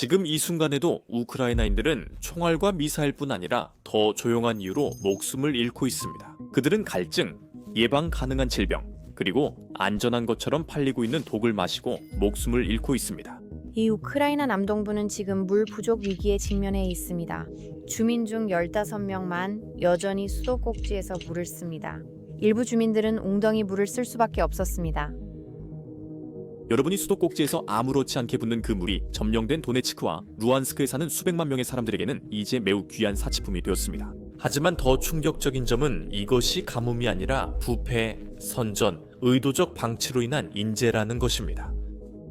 지금 이 순간에도 우크라이나인들은 총알과 미사일뿐 아니라 더 조용한 이유로 목숨을 잃고 있습니다. 그들은 갈증, 예방 가능한 질병, 그리고 안전한 것처럼 팔리고 있는 독을 마시고 목숨을 잃고 있습니다. 이 우크라이나 남동부는 지금 물 부족 위기에 직면해 있습니다. 주민 중 15명만 여전히 수도꼭지에서 물을 씁니다. 일부 주민들은 웅덩이 물을 쓸 수밖에 없었습니다. 여러분이 수도꼭지에서 아무렇지 않게 붓는 그 물이 점령된 도네츠크와 루안스크에 사는 수백만 명의 사람들에게는 이제 매우 귀한 사치품이 되었습니다. 하지만 더 충격적인 점은 이것이 가뭄이 아니라 부패, 선전, 의도적 방치로 인한 인재라는 것입니다.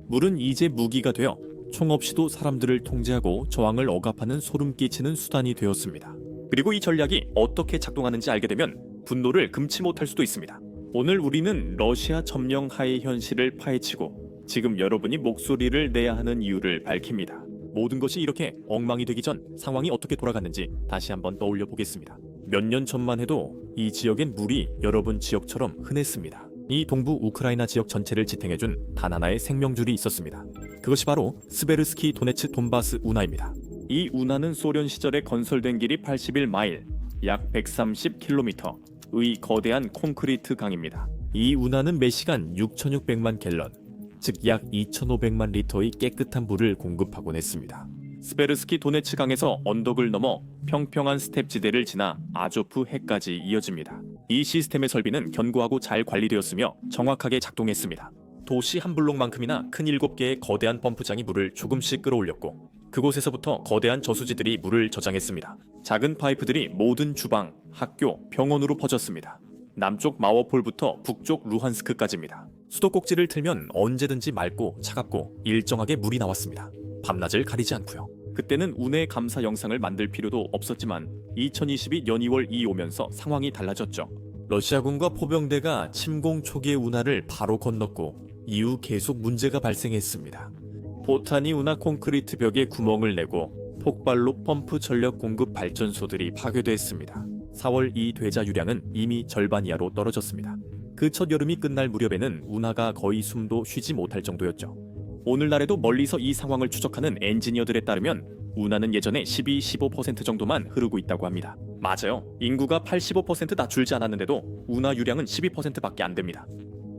물은 이제 무기가 되어 총 없이도 사람들을 통제하고 저항을 억압하는 소름 끼치는 수단이 되었습니다. 그리고 이 전략이 어떻게 작동하는지 알게 되면 분노를 금치 못할 수도 있습니다. 오늘 우리는 러시아 점령하의 현실을 파헤치고 지금 여러분이 목소리를 내야 하는 이유를 밝힙니다. 모든 것이 이렇게 엉망이 되기 전 상황이 어떻게 돌아갔는지 다시 한번 떠올려 보겠습니다. 몇 년 전만 해도 이 지역엔 물이 여러분 지역처럼 흔했습니다. 이 동부 우크라이나 지역 전체를 지탱해준 단 하나의 생명줄이 있었습니다. 그것이 바로 스베르스키 도네츠 돈바스 운하입니다. 이 운하는 소련 시절에 건설된 길이 81마일, 약 130km의 거대한 콘크리트 강입니다. 이 운하는 매시간 6,600만 갤런, 즉 약 2,500만 리터의 깨끗한 물을 공급하곤 했습니다. 스베르스키 도네츠 강에서 언덕을 넘어 평평한 스텝지대를 지나 아조프 해까지 이어집니다. 이 시스템의 설비는 견고하고 잘 관리되었으며 정확하게 작동했습니다. 도시 한 블록만큼이나 큰 7개의 거대한 펌프장이 물을 조금씩 끌어올렸고 그곳에서부터 거대한 저수지들이 물을 저장했습니다. 작은 파이프들이 모든 주방, 학교, 병원으로 퍼졌습니다. 남쪽 마워폴부터 북쪽 루한스크까지입니다. 수도꼭지를 틀면 언제든지 맑고 차갑고 일정하게 물이 나왔습니다. 밤낮을 가리지 않고요. 그때는 운해 감사 영상을 만들 필요도 없었지만 2022년 2월이 오면서 상황이 달라졌죠. 러시아군과 포병대가 침공 초기의 운하를 바로 건넜고 이후 계속 문제가 발생했습니다. 포탄이 운하 콘크리트 벽에 구멍을 내고 폭발로 펌프 전력 공급 발전소들이 파괴됐습니다. 4월 이 대자 유량은 이미 절반 이하로 떨어졌습니다. 그 첫 여름이 끝날 무렵에는 운하가 거의 숨도 쉬지 못할 정도였죠. 오늘날에도 멀리서 이 상황을 추적하는 엔지니어들에 따르면 운하는 예전에 12-15% 정도만 흐르고 있다고 합니다. 맞아요. 인구가 85%나 줄지 않았는데도 운하 유량은 12%밖에 안 됩니다.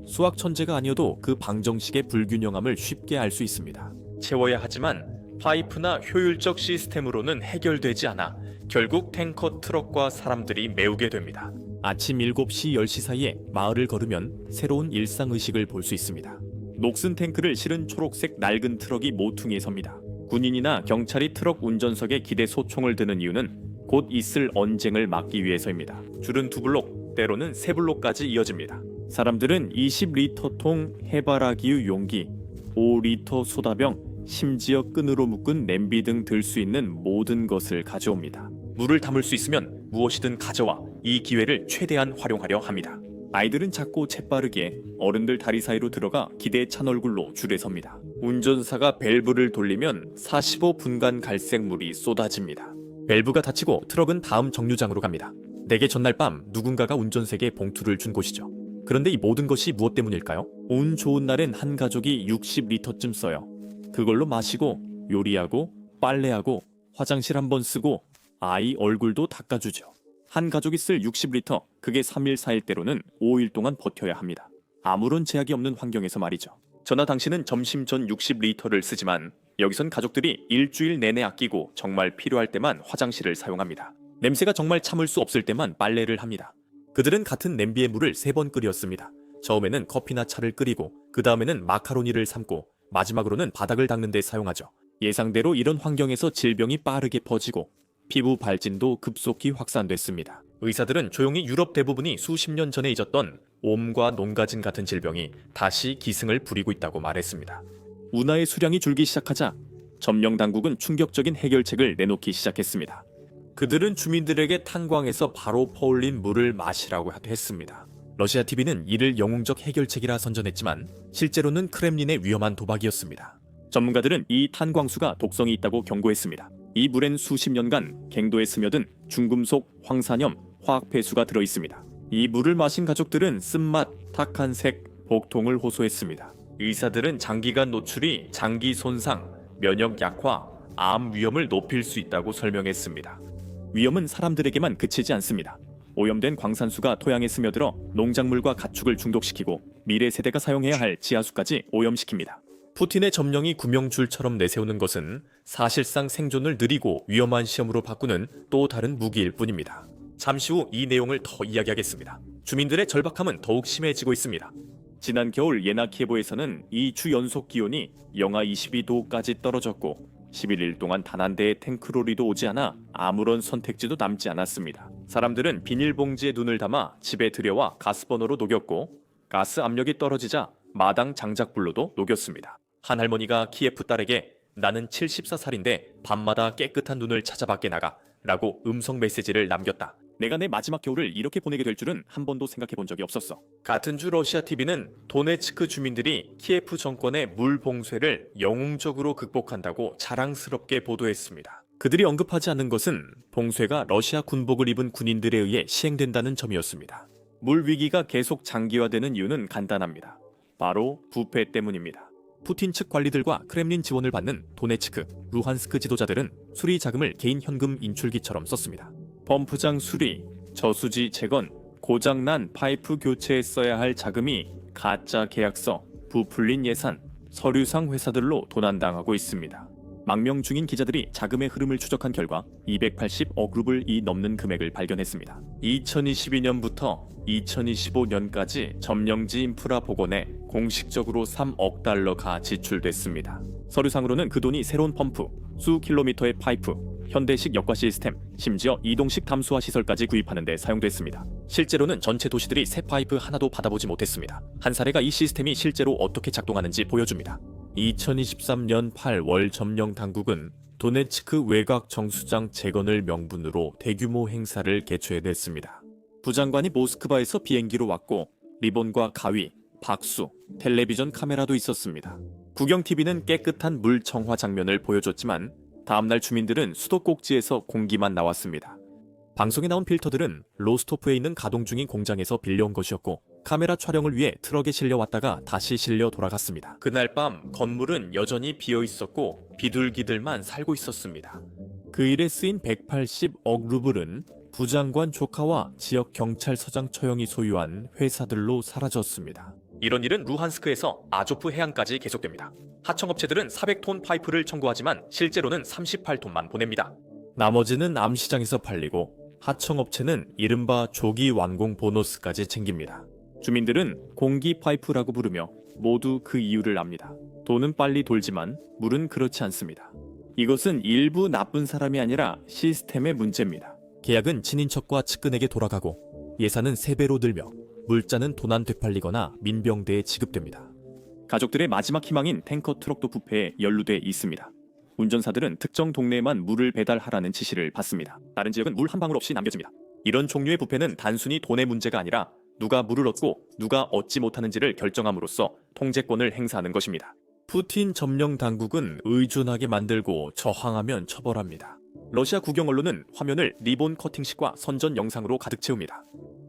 수학 천재가 아니어도 그 방정식의 불균형함을 쉽게 알 수 있습니다. 채워야 하지만 파이프나 효율적 시스템으로는 해결되지 않아 결국 탱커 트럭과 사람들이 메우게 됩니다. 아침 7시 10시 사이에 마을을 걸으면 새로운 일상의식을 볼 수 있습니다. 녹슨 탱크를 실은 초록색 낡은 트럭이 모퉁이에 섭니다. 군인이나 경찰이 트럭 운전석에 기대 소총을 드는 이유는 곧 있을 언쟁을 막기 위해서입니다. 줄은 2블록, 때로는 3블록까지 이어집니다. 사람들은 20리터통 해바라기유 용기, 5리터 소다병, 심지어 끈으로 묶은 냄비 등 들 수 있는 모든 것을 가져옵니다. 물을 담을 수 있으면 무엇이든 가져와 이 기회를 최대한 활용하려 합니다. 아이들은 작고 재빠르게 어른들 다리 사이로 들어가 기대에 찬 얼굴로 줄에 섭니다. 운전사가 밸브를 돌리면 45분간 갈색물이 쏟아집니다. 밸브가 닫히고 트럭은 다음 정류장으로 갑니다. 내게 전날 밤 누군가가 운전석에 봉투를 준 곳이죠. 그런데 이 모든 것이 무엇 때문일까요? 운 좋은 날엔 한 가족이 60리터쯤 써요. 그걸로 마시고 요리하고 빨래하고 화장실 한번 쓰고 아이 얼굴도 닦아주죠. 한 가족이 쓸 60리터, 그게 3일 4일 때로는 5일 동안 버텨야 합니다. 아무런 제약이 없는 환경에서 말이죠. 저나 당신은 점심 전 60리터를 쓰지만 여기선 가족들이 일주일 내내 아끼고 정말 필요할 때만 화장실을 사용합니다. 냄새가 정말 참을 수 없을 때만 빨래를 합니다. 그들은 같은 냄비에 물을 3번 끓였습니다. 처음에는 커피나 차를 끓이고 그 다음에는 마카로니를 삶고 마지막으로는 바닥을 닦는 데 사용하죠. 예상대로 이런 환경에서 질병이 빠르게 퍼지고 피부 발진도 급속히 확산됐습니다. 의사들은 조용히 유럽 대부분이 수십 년 전에 잊었던 옴과 논가진 같은 질병이 다시 기승을 부리고 있다고 말했습니다. 운하의 수량이 줄기 시작하자 점령 당국은 충격적인 해결책을 내놓기 시작했습니다. 그들은 주민들에게 탄광에서 바로 퍼올린 물을 마시라고 했습니다. 러시아 TV는 이를 영웅적 해결책이라 선전했지만 실제로는 크렘린의 위험한 도박이었습니다. 전문가들은 이 탄광수가 독성이 있다고 경고했습니다. 이 물엔 수십 년간 갱도에 스며든 중금속, 황산염, 화학폐수가 들어있습니다. 이 물을 마신 가족들은 쓴맛, 탁한 색, 복통을 호소했습니다. 의사들은 장기간 노출이 장기 손상, 면역 약화, 암 위험을 높일 수 있다고 설명했습니다. 위험은 사람들에게만 그치지 않습니다. 오염된 광산수가 토양에 스며들어 농작물과 가축을 중독시키고 미래 세대가 사용해야 할 지하수까지 오염시킵니다. 푸틴의 점령이 구명줄처럼 내세우는 것은 사실상 생존을 느리고 위험한 시험으로 바꾸는 또 다른 무기일 뿐입니다. 잠시 후 이 내용을 더 이야기하겠습니다. 주민들의 절박함은 더욱 심해지고 있습니다. 지난 겨울 예나키예보에서는 이 주 연속 기온이 영하 22도까지 떨어졌고 11일 동안 단 한 대의 탱크로리도 오지 않아 아무런 선택지도 남지 않았습니다. 사람들은 비닐봉지에 눈을 담아 집에 들여와 가스버너로 녹였고 가스 압력이 떨어지자 마당 장작불로도 녹였습니다. 한 할머니가 키예프 딸에게 나는 74살인데 밤마다 깨끗한 눈을 찾아 밖에 나가 라고 음성 메시지를 남겼다. 내가 내 마지막 겨울을 이렇게 보내게 될 줄은 한 번도 생각해 본 적이 없었어. 같은 주 러시아 TV는 도네츠크 주민들이 키예프 정권의 물 봉쇄를 영웅적으로 극복한다고 자랑스럽게 보도했습니다. 그들이 언급하지 않는 것은 봉쇄가 러시아 군복을 입은 군인들에 의해 시행된다는 점이었습니다. 물 위기가 계속 장기화되는 이유는 간단합니다. 바로 부패 때문입니다. 푸틴 측 관리들과 크렘린 지원을 받는 도네츠크, 루한스크 지도자들은 수리 자금을 개인 현금 인출기처럼 썼습니다. 펌프장 수리, 저수지 재건, 고장난 파이프 교체에 써야 할 자금이 가짜 계약서, 부풀린 예산, 서류상 회사들로 도난당하고 있습니다. 망명 중인 기자들이 자금의 흐름을 추적한 결과 280억 루블이 넘는 금액을 발견했습니다. 2022년부터 2025년까지 점령지 인프라 복원에 공식적으로 3억 달러가 지출됐습니다. 서류상으로는 그 돈이 새로운 펌프, 수 킬로미터의 파이프, 현대식 역과 시스템, 심지어 이동식 담수화 시설까지 구입하는 데 사용됐습니다. 실제로는 전체 도시들이 새 파이프 하나도 받아보지 못했습니다. 한 사례가 이 시스템이 실제로 어떻게 작동하는지 보여줍니다. 2023년 8월 점령 당국은 도네츠크 외곽 정수장 재건을 명분으로 대규모 행사를 개최했습니다. 부장관이 모스크바에서 비행기로 왔고 리본과 가위, 박수, 텔레비전 카메라도 있었습니다. 국영TV는 깨끗한 물 정화 장면을 보여줬지만 다음날 주민들은 수도 꼭지에서 공기만 나왔습니다. 방송에 나온 필터들은 로스토프에 있는 가동 중인 공장에서 빌려온 것이었고 카메라 촬영을 위해 트럭에 실려왔다가 다시 실려 돌아갔습니다. 그날 밤 건물은 여전히 비어 있었고 비둘기들만 살고 있었습니다. 그 일에 쓰인 180억 루블은 부장관 조카와 지역 경찰서장 처형이 소유한 회사들로 사라졌습니다. 이런 일은 루한스크에서 아조프 해안까지 계속됩니다. 하청업체들은 400톤 파이프를 청구하지만 실제로는 38톤만 보냅니다. 나머지는 암시장에서 팔리고 하청업체는 이른바 조기 완공 보너스까지 챙깁니다. 주민들은 공기 파이프라고 부르며 모두 그 이유를 압니다. 돈은 빨리 돌지만 물은 그렇지 않습니다. 이것은 일부 나쁜 사람이 아니라 시스템의 문제입니다. 계약은 친인척과 측근에게 돌아가고 예산은 3배로 늘며 물자는 도난 되팔리거나 민병대에 지급됩니다. 가족들의 마지막 희망인 탱커 트럭도 부패에 연루돼 있습니다. 운전사들은 특정 동네에만 물을 배달하라는 지시를 받습니다. 다른 지역은 물 한 방울 없이 남겨집니다. 이런 종류의 부패는 단순히 돈의 문제가 아니라 누가 물을 얻고 누가 얻지 못하는지를 결정함으로써 통제권을 행사하는 것입니다. 푸틴 점령 당국은 의존하게 만들고 저항하면 처벌합니다. 러시아 국영 언론은 화면을 리본 커팅식과 선전 영상으로 가득 채웁니다.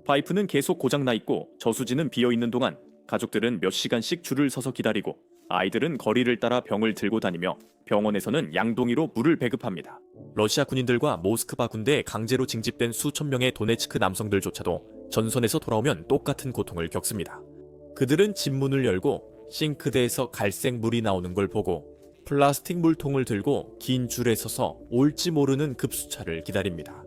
파이프는 계속 고장나 있고 저수지는 비어 있는 동안 가족들은 몇 시간씩 줄을 서서 기다리고 아이들은 거리를 따라 병을 들고 다니며 병원에서는 양동이로 물을 배급합니다. 러시아 군인들과 모스크바 군대에 강제로 징집된 수천 명의 도네츠크 남성들조차도 전선에서 돌아오면 똑같은 고통을 겪습니다. 그들은 집문을 열고 싱크대에서 갈색 물이 나오는 걸 보고 플라스틱 물통을 들고 긴 줄에 서서 올지 모르는 급수차를 기다립니다.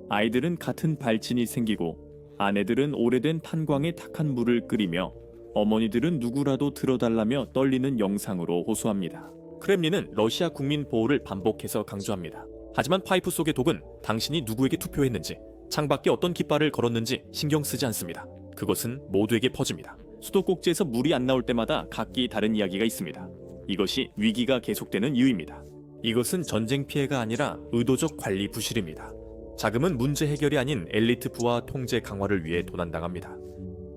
아이들은 같은 발진이 생기고 아내들은 오래된 탄광에 탁한 물을 끓이며 어머니들은 누구라도 들어달라며 떨리는 영상으로 호소합니다. 크렘린은 러시아 국민 보호를 반복해서 강조합니다. 하지만 파이프 속의 독은 당신이 누구에게 투표했는지, 창밖에 어떤 깃발을 걸었는지 신경 쓰지 않습니다. 그것은 모두에게 퍼집니다. 수도 꼭지에서 물이 안 나올 때마다 각기 다른 이야기가 있습니다. 이것이 위기가 계속되는 이유입니다. 이것은 전쟁 피해가 아니라 의도적 관리 부실입니다. 자금은 문제 해결이 아닌 엘리트 부하 통제 강화를 위해 도난당합니다.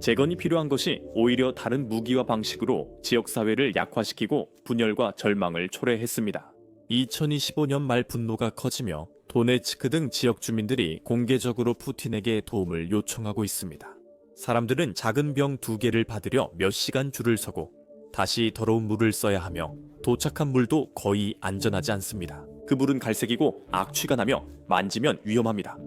재건이 필요한 것이 오히려 다른 무기와 방식으로 지역사회를 약화시키고 분열과 절망을 초래했습니다. 2025년 말 분노가 커지며 도네츠크 등 지역 주민들이 공개적으로 푸틴에게 도움을 요청하고 있습니다. 사람들은 작은 병 2개를 받으려 몇 시간 줄을 서고 다시 더러운 물을 써야 하며 도착한 물도 거의 안전하지 않습니다. 그 물은 갈색이고 악취가 나며 만지면 위험합니다.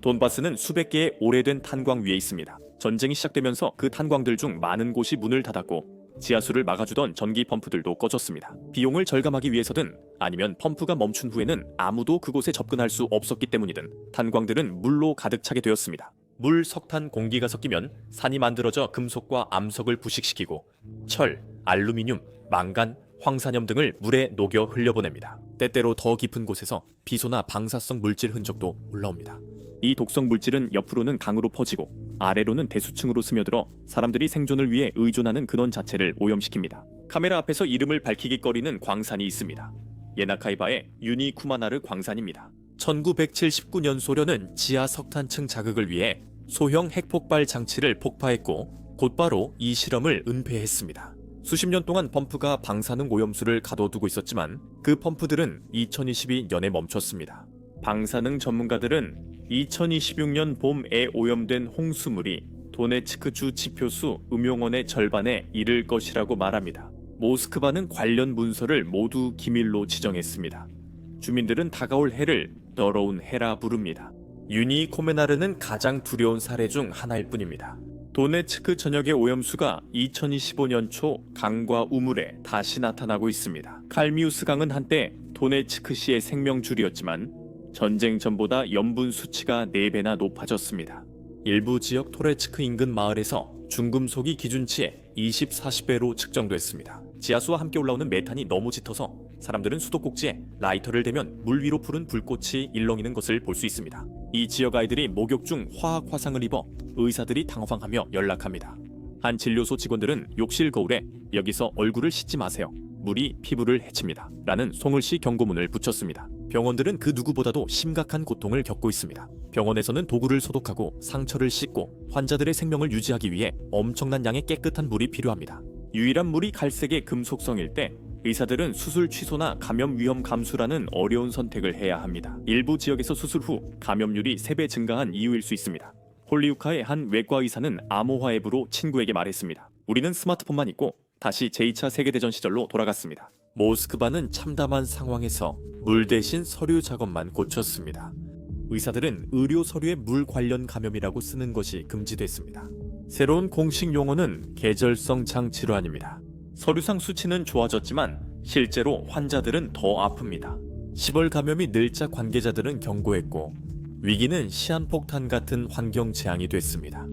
돈바스는 수백 개의 오래된 탄광 위에 있습니다. 전쟁이 시작되면서 그 탄광들 중 많은 곳이 문을 닫았고 지하수를 막아주던 전기 펌프들도 꺼졌습니다. 비용을 절감하기 위해서든 아니면 펌프가 멈춘 후에는 아무도 그곳에 접근할 수 없었기 때문이든 탄광들은 물로 가득 차게 되었습니다. 물, 석탄, 공기가 섞이면 산이 만들어져 금속과 암석을 부식시키고 철, 알루미늄, 망간, 황산염 등을 물에 녹여 흘려보냅니다. 때때로 더 깊은 곳에서 비소나 방사성 물질 흔적도 올라옵니다. 이 독성 물질은 옆으로는 강으로 퍼지고 아래로는 대수층으로 스며들어 사람들이 생존을 위해 의존하는 근원 자체를 오염시킵니다. 카메라 앞에서 이름을 밝히기거리는 광산이 있습니다. 예나카이바의 유니쿠마나르 광산입니다. 1979년 소련은 지하 석탄층 자극을 위해 소형 핵폭발 장치를 폭파했고 곧바로 이 실험을 은폐했습니다. 수십 년 동안 펌프가 방사능 오염수를 가둬두고 있었지만 그 펌프들은 2022년에 멈췄습니다. 방사능 전문가들은 2026년 봄에 오염된 홍수물이 도네츠크주 지표수 음용원의 절반에 이를 것이라고 말합니다. 모스크바는 관련 문서를 모두 기밀로 지정했습니다. 주민들은 다가올 해를 더러운 해라 부릅니다. 유니코메나르는 가장 두려운 사례 중 하나일 뿐입니다. 도네츠크 전역의 오염수가 2025년 초 강과 우물에 다시 나타나고 있습니다. 칼미우스 강은 한때 도네츠크시의 생명줄이었지만 전쟁 전보다 염분 수치가 4배나 높아졌습니다. 일부 지역 토레츠크 인근 마을에서 중금속이 기준치의 20-40배로 측정됐습니다. 지하수와 함께 올라오는 메탄이 너무 짙어서 사람들은 수도꼭지에 라이터를 대면 물 위로 푸른 불꽃이 일렁이는 것을 볼 수 있습니다. 이 지역 아이들이 목욕 중 화학 화상을 입어 의사들이 당황하며 연락합니다. 한 진료소 직원들은 욕실 거울에 여기서 얼굴을 씻지 마세요. 물이 피부를 해칩니다. 라는 송을시 경고문을 붙였습니다. 병원들은 그 누구보다도 심각한 고통을 겪고 있습니다. 병원에서는 도구를 소독하고 상처를 씻고 환자들의 생명을 유지하기 위해 엄청난 양의 깨끗한 물이 필요합니다. 유일한 물이 갈색의 금속성일 때 의사들은 수술 취소나 감염 위험 감수라는 어려운 선택을 해야 합니다. 일부 지역에서 수술 후 감염률이 3배 증가한 이유일 수 있습니다. 홀리우카의 한 외과 의사는 암호화 앱으로 친구에게 말했습니다. 우리는 스마트폰만 있고 다시 제2차 세계대전 시절로 돌아갔습니다. 모스크바는 참담한 상황에서 물 대신 서류 작업만 고쳤습니다. 의사들은 의료 서류에 물 관련 감염이라고 쓰는 것이 금지됐습니다. 새로운 공식 용어는 계절성 장 질환입니다. 서류상 수치는 좋아졌지만 실제로 환자들은 더 아픕니다. 시벌 감염이 늘자 관계자들은 경고했고 위기는 시한폭탄 같은 환경 재앙이 됐습니다.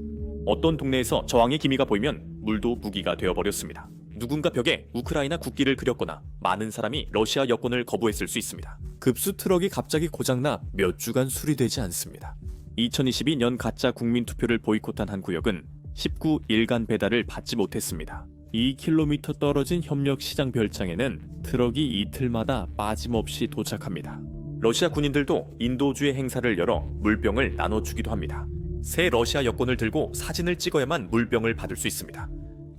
어떤 동네에서 저항의 기미가 보이면 물도 무기가 되어버렸습니다. 누군가 벽에 우크라이나 국기를 그렸거나 많은 사람이 러시아 여권을 거부했을 수 있습니다. 급수 트럭이 갑자기 고장나 몇 주간 수리되지 않습니다. 2022년 가짜 국민투표를 보이콧한 한 구역은 19일간 배달을 받지 못했습니다. 2km 떨어진 협력시장 별장에는 트럭이 이틀마다 빠짐없이 도착합니다. 러시아 군인들도 인도주의 행사를 열어 물병을 나눠주기도 합니다. 새 러시아 여권을 들고 사진을 찍어야만 물병을 받을 수 있습니다.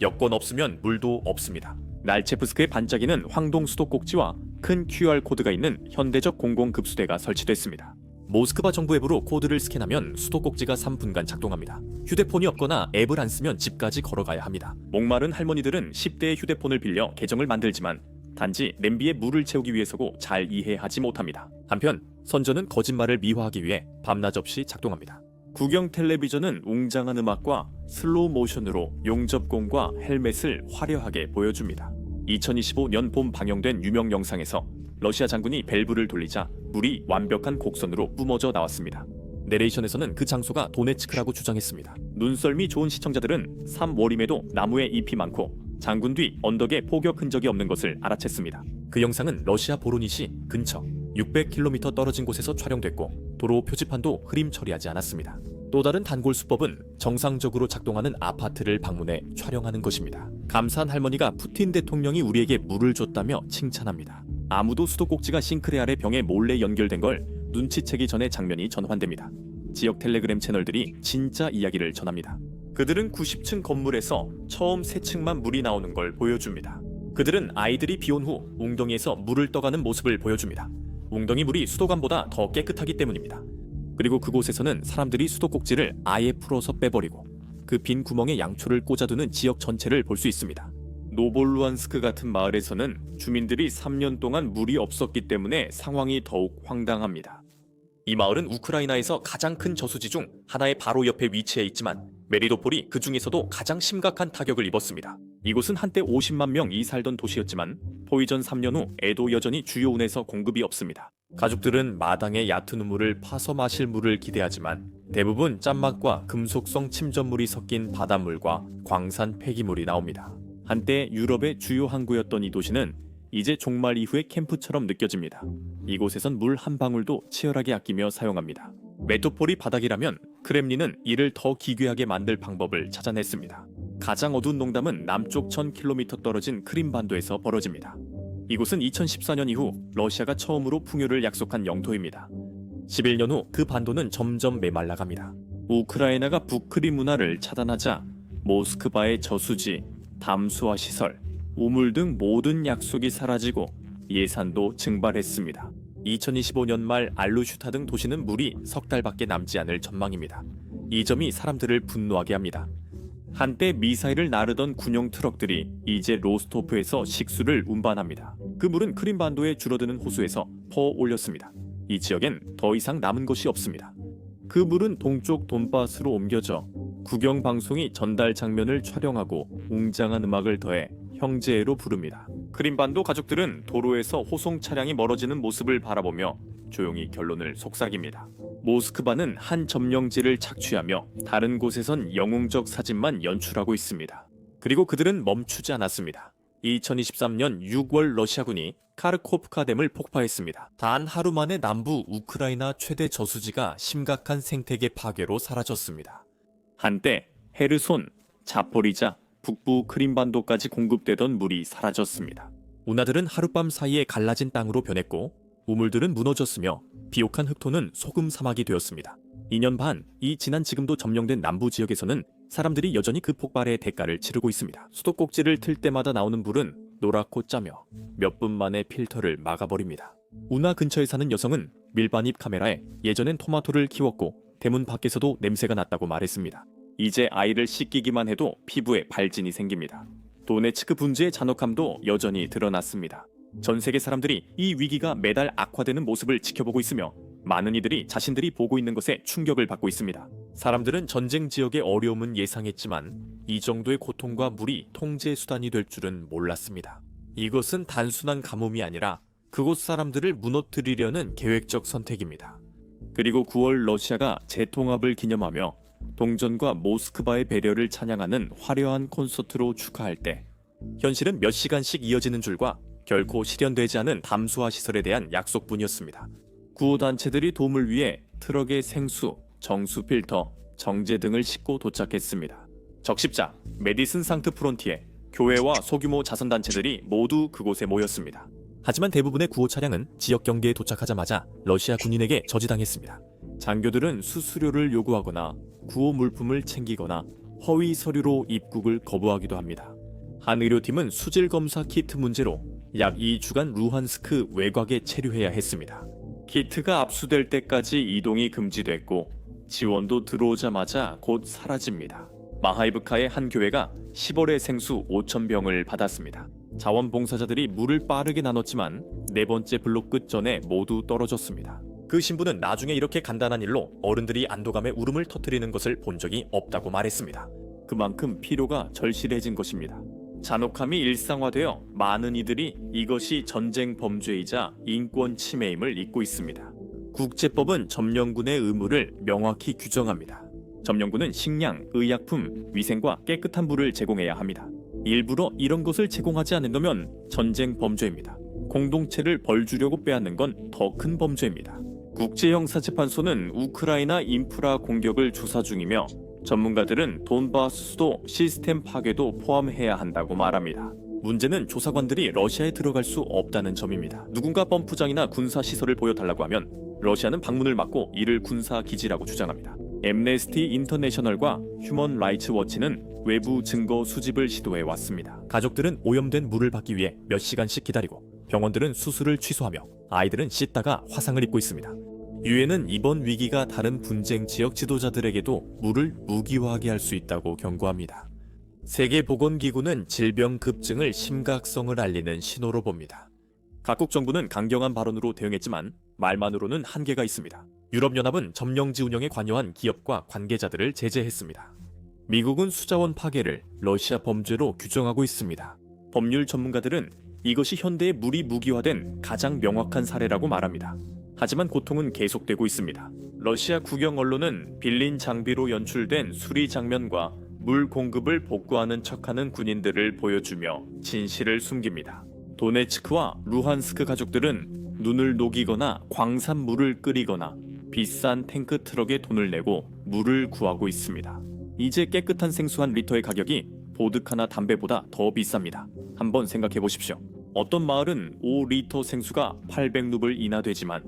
여권 없으면 물도 없습니다. 날체프스크의 반짝이는 황동 수도꼭지와 큰 QR코드가 있는 현대적 공공급수대가 설치됐습니다. 모스크바 정부 앱으로 코드를 스캔하면 수도꼭지가 3분간 작동합니다. 휴대폰이 없거나 앱을 안 쓰면 집까지 걸어가야 합니다. 목마른 할머니들은 10대의 휴대폰을 빌려 계정을 만들지만 단지 냄비에 물을 채우기 위해서고 잘 이해하지 못합니다. 한편 선전은 거짓말을 미화하기 위해 밤낮 없이 작동합니다. 국영 텔레비전은 웅장한 음악과 슬로우 모션으로 용접공과 헬멧을 화려하게 보여줍니다. 2025년 봄 방영된 유명 영상에서 러시아 장군이 밸브를 돌리자 물이 완벽한 곡선으로 뿜어져 나왔습니다. 내레이션에서는 그 장소가 도네츠크라고 주장했습니다. 눈썰미 좋은 시청자들은 3월임에도 나무에 잎이 많고 장군 뒤 언덕에 폭격 흔적이 없는 것을 알아챘습니다. 그 영상은 러시아 보로니시 근처 600km 떨어진 곳에서 촬영됐고 도로 표지판도 흐림 처리하지 않았습니다. 또 다른 단골 수법은 정상적으로 작동하는 아파트를 방문해 촬영하는 것입니다. 감사한 할머니가 푸틴 대통령이 우리에게 물을 줬다며 칭찬합니다. 아무도 수도꼭지가 싱크대 아래 병에 몰래 연결된 걸 눈치채기 전에 장면이 전환됩니다. 지역 텔레그램 채널들이 진짜 이야기를 전합니다. 그들은 90층 건물에서 처음 3층만 물이 나오는 걸 보여줍니다. 그들은 아이들이 비온 후 웅덩이에서 물을 떠가는 모습을 보여줍니다. 웅덩이 물이 수도관보다 더 깨끗하기 때문입니다. 그리고 그곳에서는 사람들이 수도꼭지를 아예 풀어서 빼버리고 그 빈 구멍에 양초를 꽂아두는 지역 전체를 볼 수 있습니다. 노볼루안스크 같은 마을에서는 주민들이 3년 동안 물이 없었기 때문에 상황이 더욱 황당합니다. 이 마을은 우크라이나에서 가장 큰 저수지 중 하나의 바로 옆에 위치해 있지만 메리도폴이 그 중에서도 가장 심각한 타격을 입었습니다. 이곳은 한때 50만 명이 살던 도시였지만 포위전 3년 후 애도 여전히 주요 운에서 공급이 없습니다. 가족들은 마당에 얕은 우물을 파서 마실 물을 기대하지만 대부분 짠맛과 금속성 침전물이 섞인 바닷물과 광산 폐기물이 나옵니다. 한때 유럽의 주요 항구였던 이 도시는 이제 종말 이후의 캠프처럼 느껴집니다. 이곳에선 물 한 방울도 치열하게 아끼며 사용합니다. 메토폴이 바닥이라면 크렘린은 이를 더 기괴하게 만들 방법을 찾아냈습니다. 가장 어두운 농담은 남쪽 1000km 떨어진 크림반도에서 벌어집니다. 이곳은 2014년 이후 러시아가 처음으로 풍요를 약속한 영토입니다. 11년 후 그 반도는 점점 메말라갑니다. 우크라이나가 북크림 문화를 차단하자 모스크바의 저수지, 담수화 시설, 우물 등 모든 약속이 사라지고 예산도 증발했습니다. 2025년 말 알루슈타 등 도시는 물이 석 달밖에 남지 않을 전망입니다. 이 점이 사람들을 분노하게 합니다. 한때 미사일을 나르던 군용 트럭들이 이제 로스토프에서 식수를 운반합니다. 그 물은 크림반도의 줄어드는 호수에서 퍼 올렸습니다. 이 지역엔 더 이상 남은 것이 없습니다. 그 물은 동쪽 돈바스로 옮겨져 국영방송이 전달 장면을 촬영하고 웅장한 음악을 더해 형제로 부릅니다. 크림반도 가족들은 도로에서 호송 차량이 멀어지는 모습을 바라보며 조용히 결론을 속삭입니다. 모스크바는 한 점령지를 착취하며 다른 곳에선 영웅적 사진만 연출하고 있습니다. 그리고 그들은 멈추지 않았습니다. 2023년 6월 러시아군이 카르코프카 댐을 폭파했습니다. 단 하루 만에 남부 우크라이나 최대 저수지가 심각한 생태계 파괴로 사라졌습니다. 한때 헤르손, 자포리자, 북부 크림반도까지 공급되던 물이 사라졌습니다. 운하들은 하룻밤 사이에 갈라진 땅으로 변했고 우물들은 무너졌으며 비옥한 흑토는 소금 사막이 되었습니다. 2년 반, 이 지난 지금도 점령된 남부 지역에서는 사람들이 여전히 그 폭발의 대가를 치르고 있습니다. 수도꼭지를 틀 때마다 나오는 물은 노랗고 짜며 몇 분 만에 필터를 막아버립니다. 운하 근처에 사는 여성은 밀반입 카메라에 예전엔 토마토를 키웠고 대문 밖에서도 냄새가 났다고 말했습니다. 이제 아이를 씻기기만 해도 피부에 발진이 생깁니다. 도네츠크 분지의 잔혹함도 여전히 드러났습니다. 전 세계 사람들이 이 위기가 매달 악화되는 모습을 지켜보고 있으며 많은 이들이 자신들이 보고 있는 것에 충격을 받고 있습니다. 사람들은 전쟁 지역의 어려움은 예상했지만 이 정도의 고통과 물이 통제 수단이 될 줄은 몰랐습니다. 이것은 단순한 가뭄이 아니라 그곳 사람들을 무너뜨리려는 계획적 선택입니다. 그리고 9월 러시아가 재통합을 기념하며 동전과 모스크바의 배려를 찬양하는 화려한 콘서트로 축하할 때 현실은 몇 시간씩 이어지는 줄과 결코 실현되지 않은 담수화 시설에 대한 약속뿐이었습니다. 구호단체들이 도움을 위해 트럭에 생수, 정수 필터, 정제 등을 싣고 도착했습니다. 적십자, 메디슨 상트 프론티에, 교회와 소규모 자선단체들이 모두 그곳에 모였습니다. 하지만 대부분의 구호 차량은 지역 경계에 도착하자마자 러시아 군인에게 저지당했습니다. 장교들은 수수료를 요구하거나 구호 물품을 챙기거나 허위 서류로 입국을 거부하기도 합니다. 한 의료팀은 수질 검사 키트 문제로 약 2주간 루한스크 외곽에 체류해야 했습니다. 키트가 압수될 때까지 이동이 금지됐고 지원도 들어오자마자 곧 사라집니다. 마하이브카의 한 교회가 10월에 생수 5,000병을 받았습니다. 자원봉사자들이 물을 빠르게 나눴지만 네 번째 블록 끝 전에 모두 떨어졌습니다. 그 신부는 나중에 이렇게 간단한 일로 어른들이 안도감에 울음을 터뜨리는 것을 본 적이 없다고 말했습니다. 그만큼 필요가 절실해진 것입니다. 잔혹함이 일상화되어 많은 이들이 이것이 전쟁 범죄이자 인권 침해임을 잊고 있습니다. 국제법은 점령군의 의무를 명확히 규정합니다. 점령군은 식량, 의약품, 위생과 깨끗한 물을 제공해야 합니다. 일부러 이런 것을 제공하지 않는다면 전쟁 범죄입니다. 공동체를 벌 주려고 빼앗는 건 더 큰 범죄입니다. 국제형사재판소는 우크라이나 인프라 공격을 조사 중이며 전문가들은 돈바스 수도 시스템 파괴도 포함해야 한다고 말합니다. 문제는 조사관들이 러시아에 들어갈 수 없다는 점입니다. 누군가 펌프장이나 군사시설을 보여달라고 하면 러시아는 방문을 막고 이를 군사기지라고 주장합니다. 엠네스티 인터내셔널과 휴먼 라이츠 워치는 외부 증거 수집을 시도해왔습니다. 가족들은 오염된 물을 받기 위해 몇 시간씩 기다리고 병원들은 수술을 취소하며 아이들은 씻다가 화상을 입고 있습니다. 유엔은 이번 위기가 다른 분쟁 지역 지도자들에게도 물을 무기화하게 할 수 있다고 경고합니다. 세계보건기구는 질병 급증을 심각성을 알리는 신호로 봅니다. 각국 정부는 강경한 발언으로 대응했지만 말만으로는 한계가 있습니다. 유럽연합은 점령지 운영에 관여한 기업과 관계자들을 제재했습니다. 미국은 수자원 파괴를 러시아 범죄로 규정하고 있습니다. 법률 전문가들은 이것이 현대의 물이 무기화된 가장 명확한 사례라고 말합니다. 하지만 고통은 계속되고 있습니다. 러시아 국영 언론은 빌린 장비로 연출된 수리 장면과 물 공급을 복구하는 척하는 군인들을 보여주며 진실을 숨깁니다. 도네츠크와 루한스크 가족들은 눈을 녹이거나 광산물을 끓이거나 비싼 탱크 트럭에 돈을 내고 물을 구하고 있습니다. 이제 깨끗한 생수 한 리터의 가격이 보드카나 담배보다 더 비쌉니다. 한번 생각해 보십시오. 어떤 마을은 5리터 생수가 800루블 이나 되지만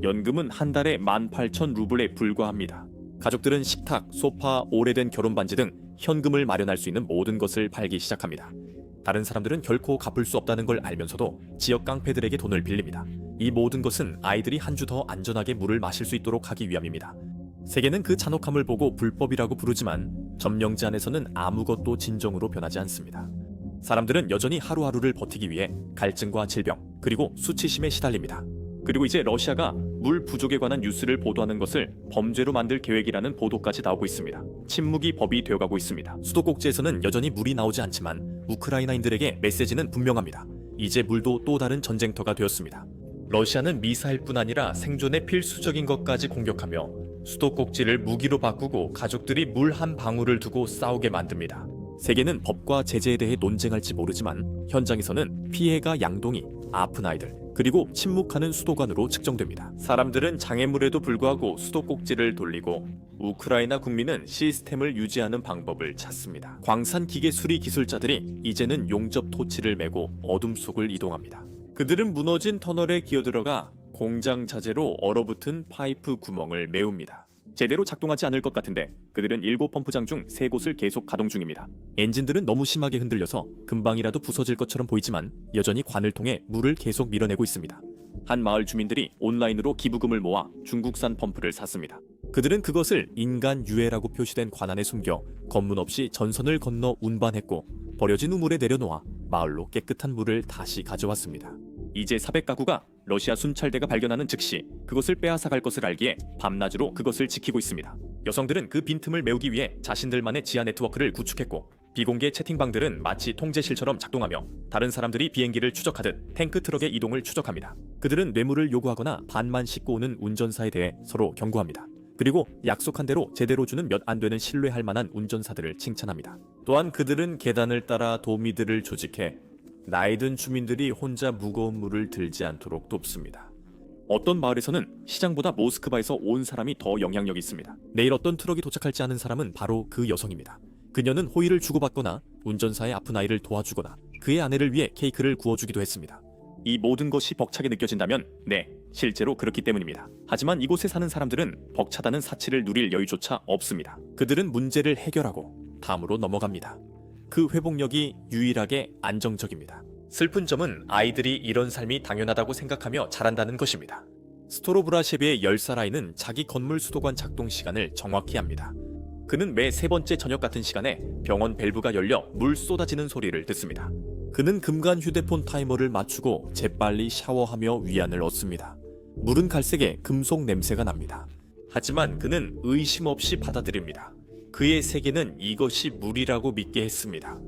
연금은 한 달에 18,000루블에 불과합니다. 가족들은 식탁, 소파, 오래된 결혼 반지 등 현금을 마련할 수 있는 모든 것을 팔기 시작합니다. 다른 사람들은 결코 갚을 수 없다는 걸 알면서도 지역 깡패들에게 돈을 빌립니다. 이 모든 것은 아이들이 한 주 더 안전하게 물을 마실 수 있도록 하기 위함입니다. 세계는 그 잔혹함을 보고 불법이라고 부르지만 점령지 안에서는 아무것도 진정으로 변하지 않습니다. 사람들은 여전히 하루하루를 버티기 위해 갈증과 질병, 그리고 수치심에 시달립니다. 그리고 이제 러시아가 물 부족에 관한 뉴스를 보도하는 것을 범죄로 만들 계획이라는 보도까지 나오고 있습니다. 침묵이 법이 되어가고 있습니다. 수도꼭지에서는 여전히 물이 나오지 않지만 우크라이나인들에게 메시지는 분명합니다. 이제 물도 또 다른 전쟁터가 되었습니다. 러시아는 미사일뿐 아니라 생존에 필수적인 것까지 공격하며 수도꼭지를 무기로 바꾸고 가족들이 물 한 방울을 두고 싸우게 만듭니다. 세계는 법과 제재에 대해 논쟁할지 모르지만 현장에서는 피해가 양동이, 아픈 아이들, 그리고 침묵하는 수도관으로 측정됩니다. 사람들은 장애물에도 불구하고 수도꼭지를 돌리고 우크라이나 국민은 시스템을 유지하는 방법을 찾습니다. 광산 기계 수리 기술자들이 이제는 용접 토치를 메고 어둠 속을 이동합니다. 그들은 무너진 터널에 기어들어가 공장 자재로 얼어붙은 파이프 구멍을 메웁니다. 제대로 작동하지 않을 것 같은데 그들은 7펌프장 중 3곳을 계속 가동 중입니다. 엔진들은 너무 심하게 흔들려서 금방이라도 부서질 것처럼 보이지만 여전히 관을 통해 물을 계속 밀어내고 있습니다. 한 마을 주민들이 온라인으로 기부금을 모아 중국산 펌프를 샀습니다. 그들은 그것을 인간 유해라고 표시된 관 안에 숨겨 검문 없이 전선을 건너 운반했고 버려진 우물에 내려놓아 마을로 깨끗한 물을 다시 가져왔습니다. 이제 400가구가 러시아 순찰대가 발견하는 즉시 그것을 빼앗아 갈 것을 알기에 밤낮으로 그것을 지키고 있습니다. 여성들은 그 빈틈을 메우기 위해 자신들만의 지하 네트워크를 구축했고 비공개 채팅방들은 마치 통제실처럼 작동하며 다른 사람들이 비행기를 추적하듯 탱크 트럭의 이동을 추적합니다. 그들은 뇌물을 요구하거나 반만 싣고 오는 운전사에 대해 서로 경고합니다. 그리고 약속한 대로 제대로 주는 몇 안 되는 신뢰할 만한 운전사들을 칭찬합니다. 또한 그들은 계단을 따라 도미들을 조직해 나이 든 주민들이 혼자 무거운 물을 들지 않도록 돕습니다. 어떤 마을에서는 시장보다 모스크바에서 온 사람이 더 영향력이 있습니다. 내일 어떤 트럭이 도착할지 아는 사람은 바로 그 여성입니다. 그녀는 호의를 주고받거나 운전사의 아픈 아이를 도와주거나 그의 아내를 위해 케이크를 구워주기도 했습니다. 이 모든 것이 벅차게 느껴진다면 네, 실제로 그렇기 때문입니다. 하지만 이곳에 사는 사람들은 벅차다는 사치를 누릴 여유조차 없습니다. 그들은 문제를 해결하고 다음으로 넘어갑니다. 그 회복력이 유일하게 안정적입니다. 슬픈 점은 아이들이 이런 삶이 당연하다고 생각하며 자란다는 것입니다. 스토로브라셰비의 10살 아이는 자기 건물 수도관 작동 시간을 정확히 압니다. 그는 매 3번째 저녁 같은 시간에 병원 밸브가 열려 물 쏟아지는 소리를 듣습니다. 그는 금간 휴대폰 타이머를 맞추고 재빨리 샤워하며 위안을 얻습니다. 물은 갈색에 금속 냄새가 납니다. 하지만 그는 의심 없이 받아들입니다. 그의 세계는 이것이 물이라고 믿게 했습니다.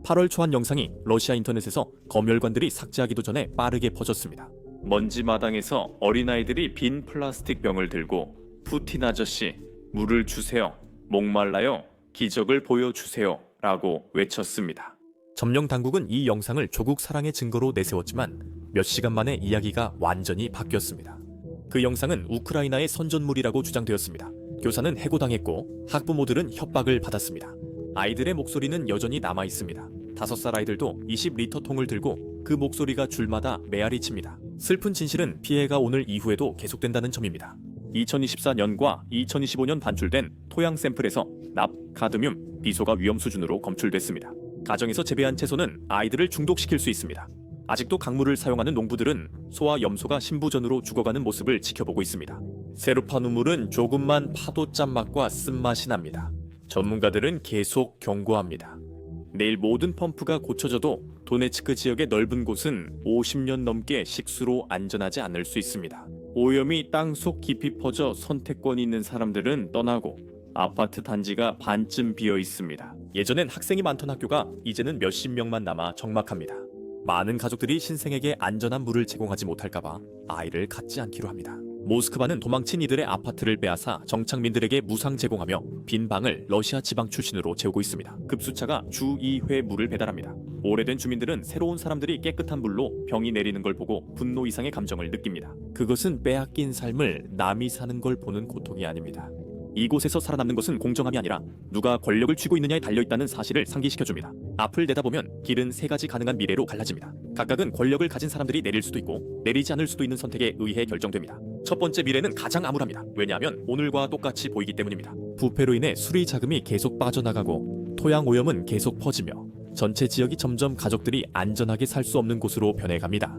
8월 초 한 영상이 러시아 인터넷에서 검열관들이 삭제하기도 전에 빠르게 퍼졌습니다. 먼지 마당에서 어린아이들이 빈 플라스틱 병을 들고 푸틴 아저씨, 물을 주세요. 목말라요. 기적을 보여주세요. 라고 외쳤습니다. 점령 당국은 이 영상을 조국 사랑의 증거로 내세웠지만 몇 시간 만에 이야기가 완전히 바뀌었습니다. 그 영상은 우크라이나의 선전물이라고 주장되었습니다. 교사는 해고당했고 학부모들은 협박을 받았습니다. 아이들의 목소리는 여전히 남아있습니다. 5살 아이들도 20리터 통을 들고 그 목소리가 줄마다 메아리 칩니다. 슬픈 진실은 피해가 오늘 이후에도 계속된다는 점입니다. 2024년과 2025년 반출된 토양 샘플에서 납, 카드뮴, 비소가 위험 수준으로 검출됐습니다. 가정에서 재배한 채소는 아이들을 중독시킬 수 있습니다. 아직도 강물을 사용하는 농부들은 소와 염소가 신부전으로 죽어가는 모습을 지켜보고 있습니다. 새로 판 우물은 조금만 파도 짠맛과 쓴맛이 납니다. 전문가들은 계속 경고합니다. 내일 모든 펌프가 고쳐져도 도네츠크 지역의 넓은 곳은 50년 넘게 식수로 안전하지 않을 수 있습니다. 오염이 땅속 깊이 퍼져 선택권이 있는 사람들은 떠나고 아파트 단지가 반쯤 비어 있습니다. 예전엔 학생이 많던 학교가 이제는 몇십 명만 남아 적막합니다. 많은 가족들이 신생에게 안전한 물을 제공하지 못할까봐 아이를 갖지 않기로 합니다. 모스크바는 도망친 이들의 아파트를 빼앗아 정착민들에게 무상 제공하며 빈 방을 러시아 지방 출신으로 채우고 있습니다. 급수차가 주 2회 물을 배달합니다. 오래된 주민들은 새로운 사람들이 깨끗한 물로 병이 내리는 걸 보고 분노 이상의 감정을 느낍니다. 그것은 빼앗긴 삶을 남이 사는 걸 보는 고통이 아닙니다. 이곳에서 살아남는 것은 공정함이 아니라 누가 권력을 쥐고 있느냐에 달려있다는 사실을 상기시켜줍니다. 앞을 내다보면 길은 세 가지 가능한 미래로 갈라집니다. 각각은 권력을 가진 사람들이 내릴 수도 있고 내리지 않을 수도 있는 선택에 의해 결정됩니다. 첫 번째 미래는 가장 암울합니다. 왜냐하면 오늘과 똑같이 보이기 때문입니다. 부패로 인해 수리 자금이 계속 빠져나가고 토양 오염은 계속 퍼지며 전체 지역이 점점 가족들이 안전하게 살 수 없는 곳으로 변해갑니다.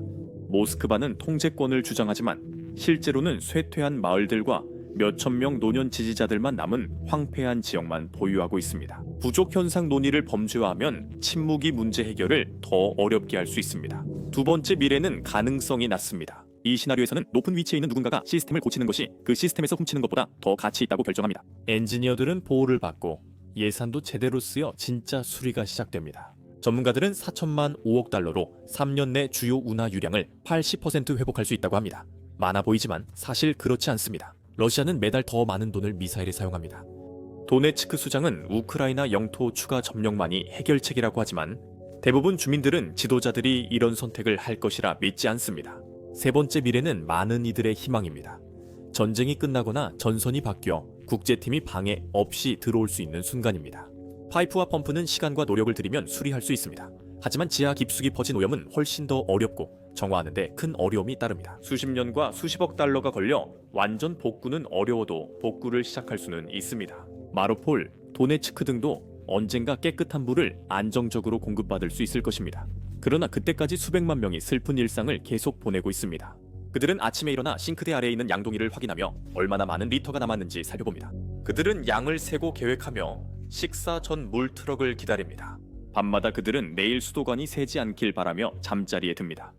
모스크바는 통제권을 주장하지만 실제로는 쇠퇴한 마을들과 몇천 명 노년 지지자들만 남은 황폐한 지역만 보유하고 있습니다. 부족 현상 논의를 범죄화하면 침묵이 문제 해결을 더 어렵게 할 수 있습니다. 두 번째 미래는 가능성이 낮습니다. 이 시나리오에서는 높은 위치에 있는 누군가가 시스템을 고치는 것이 그 시스템에서 훔치는 것보다 더 가치 있다고 결정합니다. 엔지니어들은 보호를 받고 예산도 제대로 쓰여 진짜 수리가 시작됩니다. 전문가들은 4천만 5억 달러로 3년 내 주요 운하 유량을 80% 회복할 수 있다고 합니다. 많아 보이지만 사실 그렇지 않습니다. 러시아는 매달 더 많은 돈을 미사일에 사용합니다. 도네츠크 수장은 우크라이나 영토 추가 점령만이 해결책이라고 하지만 대부분 주민들은 지도자들이 이런 선택을 할 것이라 믿지 않습니다. 세 번째 미래는 많은 이들의 희망입니다. 전쟁이 끝나거나 전선이 바뀌어 국제팀이 방해 없이 들어올 수 있는 순간입니다. 파이프와 펌프는 시간과 노력을 들이면 수리할 수 있습니다. 하지만 지하 깊숙이 퍼진 오염은 훨씬 더 어렵고 정화하는데 큰 어려움이 따릅니다. 수십 년과 수십억 달러가 걸려 완전 복구는 어려워도 복구를 시작할 수는 있습니다. 마르폴, 도네츠크 등도 언젠가 깨끗한 물을 안정적으로 공급받을 수 있을 것입니다. 그러나 그때까지 수백만 명이 슬픈 일상을 계속 보내고 있습니다. 그들은 아침에 일어나 싱크대 아래에 있는 양동이를 확인하며 얼마나 많은 리터가 남았는지 살펴봅니다. 그들은 양을 세고 계획하며 식사 전 물 트럭을 기다립니다. 밤마다 그들은 내일 수도관이 새지 않길 바라며 잠자리에 듭니다.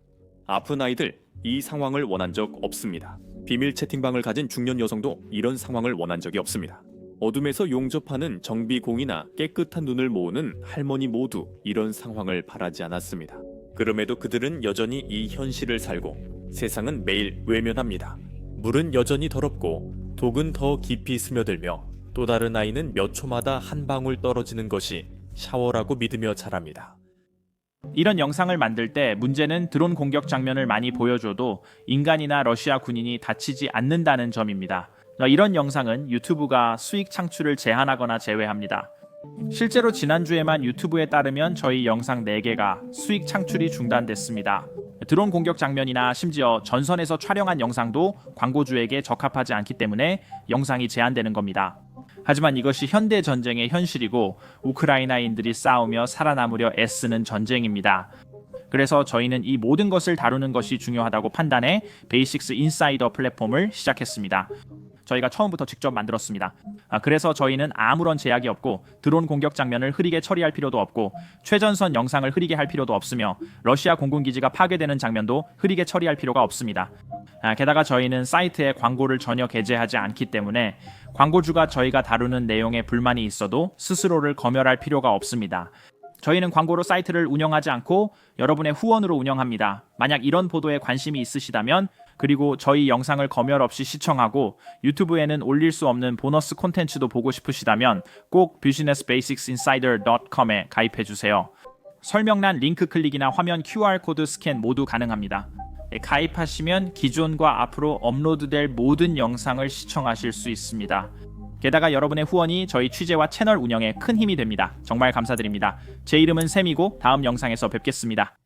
아픈 아이들, 이 상황을 원한 적 없습니다. 비밀 채팅방을 가진 중년 여성도 이런 상황을 원한 적이 없습니다. 어둠에서 용접하는 정비공이나 깨끗한 눈을 모으는 할머니 모두 이런 상황을 바라지 않았습니다. 그럼에도 그들은 여전히 이 현실을 살고 세상은 매일 외면합니다. 물은 여전히 더럽고 독은 더 깊이 스며들며 또 다른 아이는 몇 초마다 한 방울 떨어지는 것이 샤워라고 믿으며 자랍니다. 이런 영상을 만들 때 문제는 드론 공격 장면을 많이 보여줘도 인간이나 러시아 군인이 다치지 않는다는 점입니다. 이런 영상은 유튜브가 수익 창출을 제한하거나 제외합니다. 실제로 지난주에만 유튜브에 따르면 저희 영상 4개가 수익 창출이 중단됐습니다. 드론 공격 장면이나 심지어 전선에서 촬영한 영상도 광고주에게 적합하지 않기 때문에 영상이 제한되는 겁니다. 하지만 이것이 현대 전쟁의 현실이고 우크라이나인들이 싸우며 살아남으려 애쓰는 전쟁입니다. 그래서 저희는 이 모든 것을 다루는 것이 중요하다고 판단해 베이식스 인사이더 플랫폼을 시작했습니다. 저희가 처음부터 직접 만들었습니다. 그래서 저희는 아무런 제약이 없고 드론 공격 장면을 흐리게 처리할 필요도 없고 최전선 영상을 흐리게 할 필요도 없으며 러시아 공군기지가 파괴되는 장면도 흐리게 처리할 필요가 없습니다. 게다가 저희는 사이트에 광고를 전혀 게재하지 않기 때문에 광고주가 저희가 다루는 내용에 불만이 있어도 스스로를 검열할 필요가 없습니다. 저희는 광고로 사이트를 운영하지 않고 여러분의 후원으로 운영합니다. 만약 이런 보도에 관심이 있으시다면 그리고 저희 영상을 검열 없이 시청하고 유튜브에는 올릴 수 없는 보너스 콘텐츠도 보고 싶으시다면 꼭 businessbasicsinsider.com에 가입해주세요. 설명란 링크 클릭이나 화면 QR코드 스캔 모두 가능합니다. 가입하시면 기존과 앞으로 업로드될 모든 영상을 시청하실 수 있습니다. 게다가 여러분의 후원이 저희 취재와 채널 운영에 큰 힘이 됩니다. 정말 감사드립니다. 제 이름은 샘이고 다음 영상에서 뵙겠습니다.